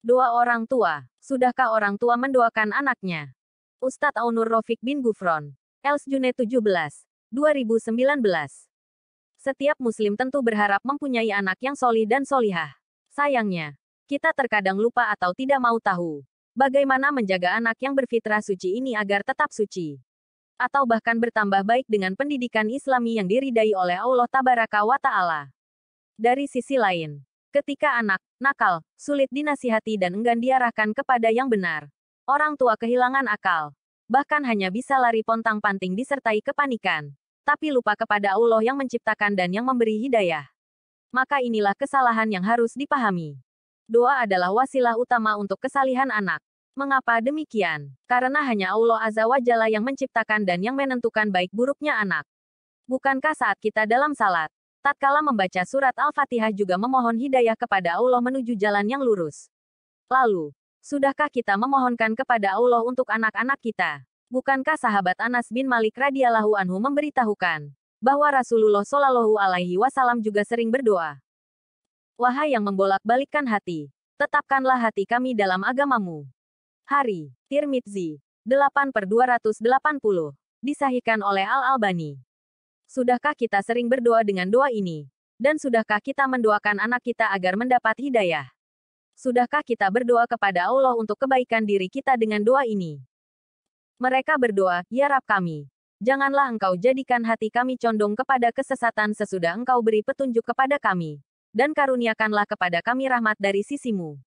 Doa orang tua. Sudahkah orang tua mendoakan anaknya? Ustadz Aunur Rafiq bin Gufron. Els Junaid 17. 2019. Setiap muslim tentu berharap mempunyai anak yang solih dan solihah. Sayangnya, kita terkadang lupa atau tidak mau tahu bagaimana menjaga anak yang berfitrah suci ini agar tetap suci. Atau bahkan bertambah baik dengan pendidikan Islami yang diridai oleh Allah Tabaraka wa Ta'ala. Dari sisi lain, ketika anak nakal, sulit dinasihati dan enggan diarahkan kepada yang benar, orang tua kehilangan akal. Bahkan hanya bisa lari pontang-panting disertai kepanikan. Tapi lupa kepada Allah yang menciptakan dan yang memberi hidayah. Maka inilah kesalahan yang harus dipahami. Doa adalah wasilah utama untuk kesalihan anak. Mengapa demikian? Karena hanya Allah Azza wa Jalla yang menciptakan dan yang menentukan baik buruknya anak. Bukankah saat kita dalam salat, tatkala membaca surat Al-Fatihah juga memohon hidayah kepada Allah menuju jalan yang lurus? Lalu, sudahkah kita memohonkan kepada Allah untuk anak-anak kita? Bukankah sahabat Anas bin Malik radhiyallahu anhu memberitahukan bahwa Rasulullah Shallallahu alaihi wasallam juga sering berdoa, "Wahai yang membolak-balikkan hati, tetapkanlah hati kami dalam agamamu." Hari, Tirmidzi, 8/280, disahihkan oleh Al-Albani. Sudahkah kita sering berdoa dengan doa ini? Dan sudahkah kita mendoakan anak kita agar mendapat hidayah? Sudahkah kita berdoa kepada Allah untuk kebaikan diri kita dengan doa ini? Mereka berdoa, "Ya Rabb kami, janganlah Engkau jadikan hati kami condong kepada kesesatan sesudah Engkau beri petunjuk kepada kami. Dan karuniakanlah kepada kami rahmat dari sisimu.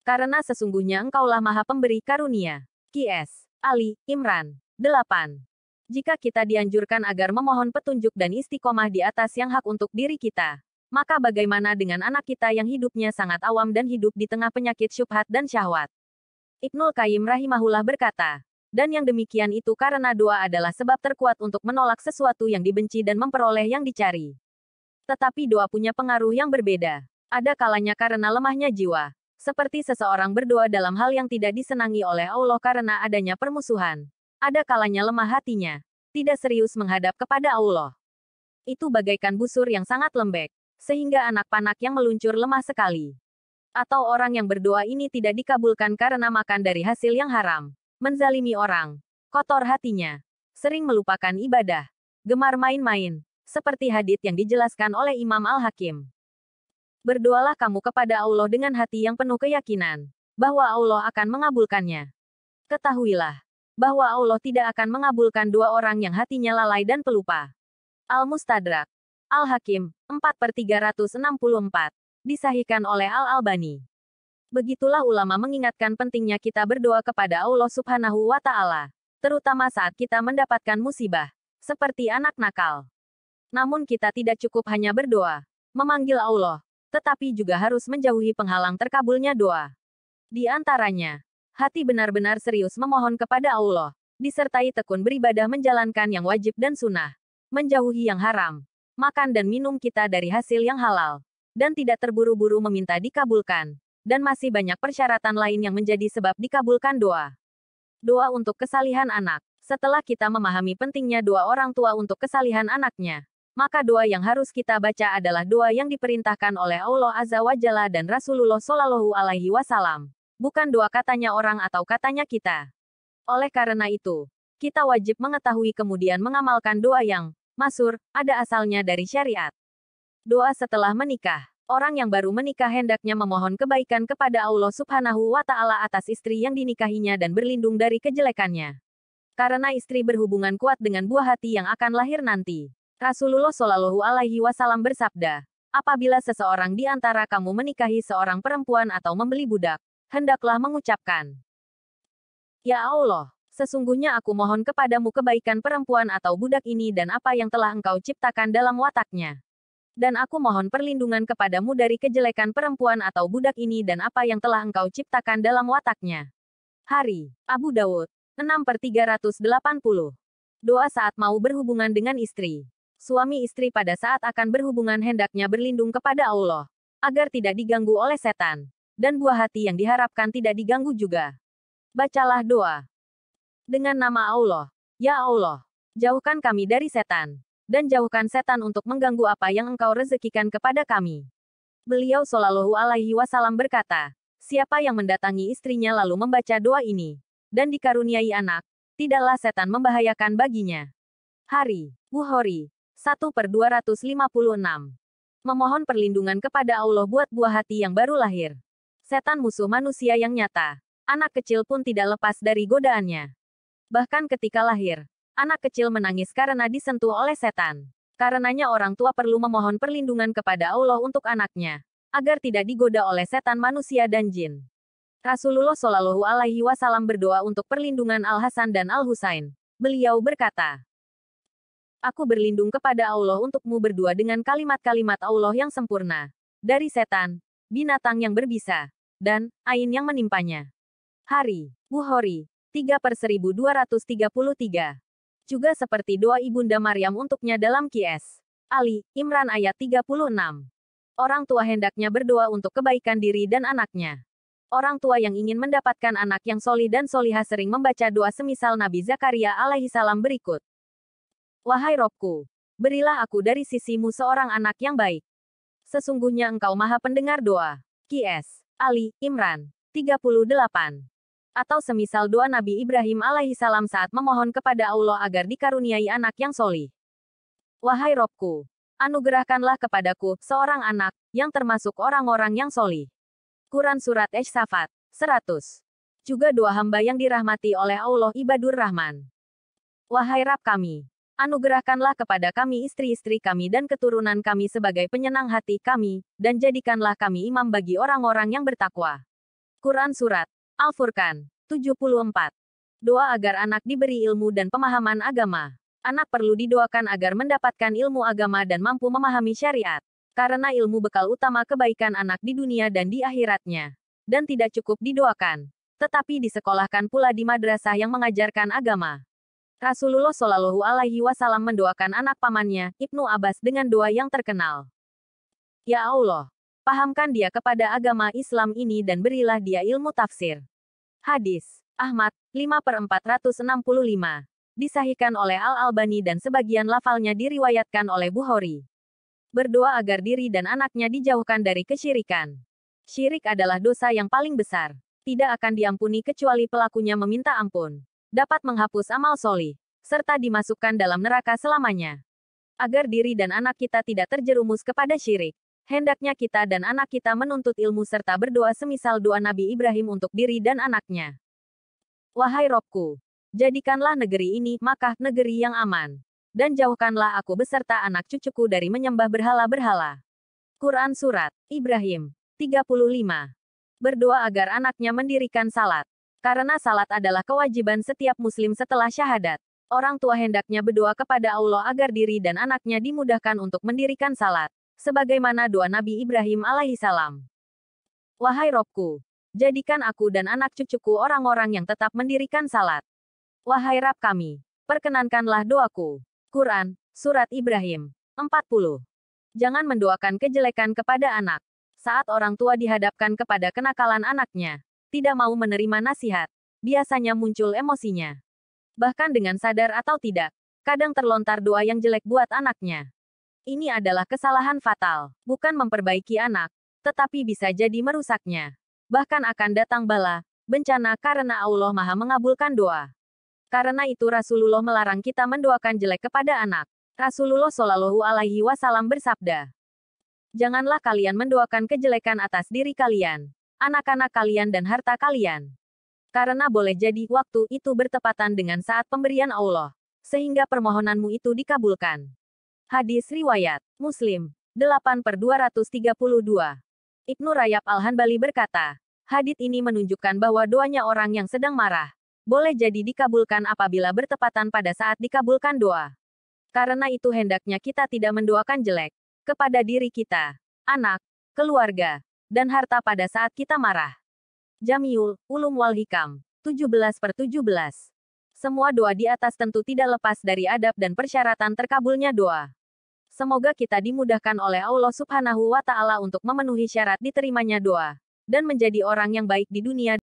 Karena sesungguhnya Engkaulah Maha Pemberi Karunia." Qs. Ali Imran 8. Jika kita dianjurkan agar memohon petunjuk dan istiqomah di atas yang hak untuk diri kita, maka bagaimana dengan anak kita yang hidupnya sangat awam dan hidup di tengah penyakit syubhat dan syahwat? Ibnul Qayyim rahimahullah berkata, dan yang demikian itu karena doa adalah sebab terkuat untuk menolak sesuatu yang dibenci dan memperoleh yang dicari. Tetapi doa punya pengaruh yang berbeda. Ada kalanya karena lemahnya jiwa, seperti seseorang berdoa dalam hal yang tidak disenangi oleh Allah karena adanya permusuhan. Ada kalanya lemah hatinya, tidak serius menghadap kepada Allah. Itu bagaikan busur yang sangat lembek, sehingga anak panak yang meluncur lemah sekali. Atau orang yang berdoa ini tidak dikabulkan karena makan dari hasil yang haram, menzalimi orang, kotor hatinya, sering melupakan ibadah, gemar main-main, seperti hadits yang dijelaskan oleh Imam Al-Hakim. Berdoalah kamu kepada Allah dengan hati yang penuh keyakinan bahwa Allah akan mengabulkannya. Ketahuilah bahwa Allah tidak akan mengabulkan doa orang yang hatinya lalai dan pelupa. Al-Mustadrak. Al-Hakim, 4/364. Disahihkan oleh Al-Albani. Begitulah ulama mengingatkan pentingnya kita berdoa kepada Allah Subhanahu wa Ta'ala, terutama saat kita mendapatkan musibah, seperti anak nakal. Namun kita tidak cukup hanya berdoa, memanggil Allah, tetapi juga harus menjauhi penghalang terkabulnya doa. Di antaranya, hati benar-benar serius memohon kepada Allah, disertai tekun beribadah menjalankan yang wajib dan sunnah, menjauhi yang haram, makan dan minum kita dari hasil yang halal, dan tidak terburu-buru meminta dikabulkan, dan masih banyak persyaratan lain yang menjadi sebab dikabulkan doa. Doa untuk kesalihan anak. Setelah kita memahami pentingnya doa orang tua untuk kesalihan anaknya, maka doa yang harus kita baca adalah doa yang diperintahkan oleh Allah Azza wa Jalla dan Rasulullah Shallallahu alaihi wasallam. Bukan doa katanya orang atau katanya kita. Oleh karena itu, kita wajib mengetahui kemudian mengamalkan doa yang masyhur, ada asalnya dari syariat. Doa setelah menikah. Orang yang baru menikah hendaknya memohon kebaikan kepada Allah Subhanahu wa Ta'ala atas istri yang dinikahinya dan berlindung dari kejelekannya. Karena istri berhubungan kuat dengan buah hati yang akan lahir nanti. Rasulullah Shallallahu alaihi wasallam bersabda, apabila seseorang di antara kamu menikahi seorang perempuan atau membeli budak, hendaklah mengucapkan, "Ya Allah, sesungguhnya aku mohon kepadamu kebaikan perempuan atau budak ini dan apa yang telah Engkau ciptakan dalam wataknya. Dan aku mohon perlindungan kepadamu dari kejelekan perempuan atau budak ini dan apa yang telah Engkau ciptakan dalam wataknya." Hari, Abu Dawud, 6/380. Doa saat mau berhubungan dengan istri. Suami istri pada saat akan berhubungan hendaknya berlindung kepada Allah, agar tidak diganggu oleh setan. Dan buah hati yang diharapkan tidak diganggu juga. Bacalah doa. Dengan nama Allah, ya Allah, jauhkan kami dari setan. Dan jauhkan setan untuk mengganggu apa yang Engkau rezekikan kepada kami. Beliau Shallallahu alaihi wasallam berkata, Siapa yang mendatangi istrinya lalu membaca doa ini, dan dikaruniai anak, tidaklah setan membahayakan baginya. Hari, Bukhari, 1/256. Memohon perlindungan kepada Allah buat buah hati yang baru lahir. Setan musuh manusia yang nyata. Anak kecil pun tidak lepas dari godaannya. Bahkan ketika lahir, anak kecil menangis karena disentuh oleh setan. Karenanya orang tua perlu memohon perlindungan kepada Allah untuk anaknya, agar tidak digoda oleh setan manusia dan jin. Rasulullah Shallallahu Alaihi Wasallam berdoa untuk perlindungan Al-Hasan dan Al-Husain. Beliau berkata, "Aku berlindung kepada Allah untukmu berdua dengan kalimat-kalimat Allah yang sempurna, dari setan, binatang yang berbisa, dan ain yang menimpanya." Hari, Bukhari, 3/1233. Juga seperti doa Ibunda Maryam untuknya dalam Qs. Ali, Imran ayat 36. Orang tua hendaknya berdoa untuk kebaikan diri dan anaknya. Orang tua yang ingin mendapatkan anak yang solih dan solihah sering membaca doa semisal Nabi Zakaria alaihissalam berikut. Wahai Robku, berilah aku dari sisimu seorang anak yang baik. Sesungguhnya engkau maha pendengar doa. Qs. Ali, Imran, 38. Atau semisal doa Nabi Ibrahim alaihissalam saat memohon kepada Allah agar dikaruniai anak yang solih. Wahai Robku, anugerahkanlah kepadaku seorang anak yang termasuk orang-orang yang solih. Quran Surat Ash-Shafat, 100. Juga doa hamba yang dirahmati oleh Allah Ibadur Rahman. Wahai Rabb kami, anugerahkanlah kepada kami istri-istri kami dan keturunan kami sebagai penyenang hati kami, dan jadikanlah kami imam bagi orang-orang yang bertakwa. Quran Surat Al-Furqan, 74. Doa agar anak diberi ilmu dan pemahaman agama. Anak perlu didoakan agar mendapatkan ilmu agama dan mampu memahami syariat. Karena ilmu bekal utama kebaikan anak di dunia dan di akhiratnya. Dan tidak cukup didoakan, tetapi disekolahkan pula di madrasah yang mengajarkan agama. Rasulullah Shallallahu Alaihi Wasallam mendoakan anak pamannya, Ibnu Abbas dengan doa yang terkenal. Ya Allah, pahamkan dia kepada agama Islam ini dan berilah dia ilmu tafsir. Hadis Ahmad, 5/465. Disahihkan oleh Al-Albani dan sebagian lafalnya diriwayatkan oleh Bukhari. Berdoa agar diri dan anaknya dijauhkan dari kesyirikan. Syirik adalah dosa yang paling besar. Tidak akan diampuni kecuali pelakunya meminta ampun. Dapat menghapus amal solih, serta dimasukkan dalam neraka selamanya. Agar diri dan anak kita tidak terjerumus kepada syirik, hendaknya kita dan anak kita menuntut ilmu serta berdoa semisal doa Nabi Ibrahim untuk diri dan anaknya. Wahai Robku, jadikanlah negeri ini, Makkah, negeri yang aman. Dan jauhkanlah aku beserta anak cucuku dari menyembah berhala-berhala. Quran Surat Ibrahim, 35. Berdoa agar anaknya mendirikan salat. Karena salat adalah kewajiban setiap muslim setelah syahadat. Orang tua hendaknya berdoa kepada Allah agar diri dan anaknya dimudahkan untuk mendirikan salat. Sebagaimana doa Nabi Ibrahim alaihissalam. Wahai Robku, jadikan aku dan anak cucuku orang-orang yang tetap mendirikan salat. Wahai Rabb kami, perkenankanlah doaku. Quran, Surat Ibrahim, 40. Jangan mendoakan kejelekan kepada anak. Saat orang tua dihadapkan kepada kenakalan anaknya, tidak mau menerima nasihat, biasanya muncul emosinya. Bahkan dengan sadar atau tidak, kadang terlontar doa yang jelek buat anaknya. Ini adalah kesalahan fatal, bukan memperbaiki anak, tetapi bisa jadi merusaknya. Bahkan akan datang bala, bencana karena Allah Maha mengabulkan doa. Karena itu Rasulullah melarang kita mendoakan jelek kepada anak. Rasulullah Shallallahu Alaihi Wasallam bersabda, "Janganlah kalian mendoakan kejelekan atas diri kalian, anak-anak kalian dan harta kalian. Karena boleh jadi waktu itu bertepatan dengan saat pemberian Allah, sehingga permohonanmu itu dikabulkan." Hadis riwayat Muslim, 8/232. Ibnu Rajab Al-Hanbali berkata, hadits ini menunjukkan bahwa doanya orang yang sedang marah boleh jadi dikabulkan apabila bertepatan pada saat dikabulkan doa. Karena itu hendaknya kita tidak mendoakan jelek kepada diri kita, anak, keluarga, dan harta pada saat kita marah. Jamiul Ulum wal Hikam, 17/17. Semua doa di atas tentu tidak lepas dari adab dan persyaratan terkabulnya doa. Semoga kita dimudahkan oleh Allah Subhanahu wa Ta'ala untuk memenuhi syarat diterimanya doa, dan menjadi orang yang baik di dunia